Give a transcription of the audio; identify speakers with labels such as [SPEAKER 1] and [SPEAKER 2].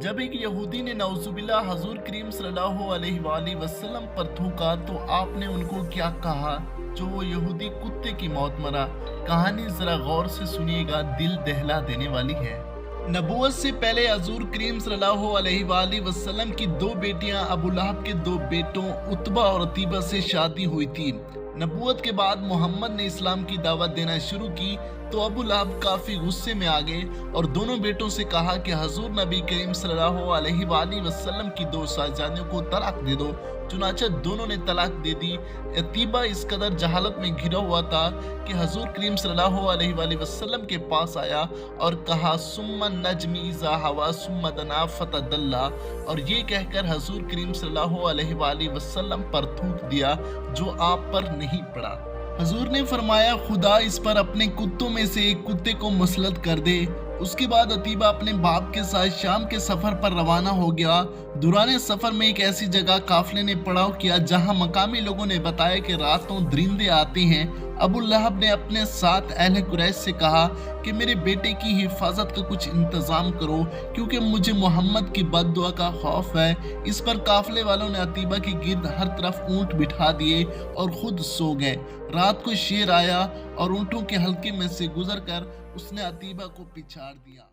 [SPEAKER 1] जब एक यहूदी ने नौजुबिल्ला हजूर करीम सल्लल्लाहु अलैहि वआलैहि वसल्लम पर थूका तो आपने उनको क्या कहा? जो वो यहूदी कुत्ते की मौत मरा। कहानी जरा गौर से सुनिएगा, दिल दहला देने वाली है। नबूवत से पहले हजूर करीम सल्लल्लाहु अलैहि वआलैहि वसल्लम की दो बेटियां अबू लहब के दो बेटों उतबा और अतीबा से शादी हुई थी। नबूवत के बाद मोहम्मद ने इस्लाम की दावत देना शुरू की तो अबू लहब काफी गुस्से में आ गए और दोनों बेटों से कहा कि हजूर नबी करीम सल्लल्लाहु अलैहि वसल्लम की दो साहबजादियों को तलाक दे दो। चुनांचे दोनों ने तलाक दे दी। अतीबा इस कदर जहालत में घिरा हुआ था कि हजूर करीम सल्लल्लाहु अलैहि वसल्लम के पास आया और कहा सुम्मा नजमी इज़ा हवा सुम्मा दना फतदल्ला, और ये कहकर हजूर करीम सल्लल्लाहु अलैहि वसल्लम पर थूक दिया जो आप पर नहीं पड़ा। हजूर ने फरमाया खुदा इस पर अपने कुत्तों में से एक कुत्ते को मुसलत कर दे। उसके बाद अतीबा अपने बाप के साथ शाम के सफर पर रवाना हो गया। दुराने सफर में एक ऐसी जगह काफले ने पड़ाव किया जहां मकामी लोगों ने बताया कि रातों दरिंदे आते हैं। अबू लहब ने अपने साथ अहले कुरैश से कहा कि मेरे बेटे की हिफाजत का कुछ इंतजाम करो क्योंकि मुझे मोहम्मद की बददुआ का खौफ है। इस पर काफले वालों ने अतीबा के गिर्द हर तरफ ऊंट बिठा दिए और खुद सो गए। रात को शेर आया और ऊंटों के हल्के में से गुजरकर उसने अतीबा को पिछाड़ दिया।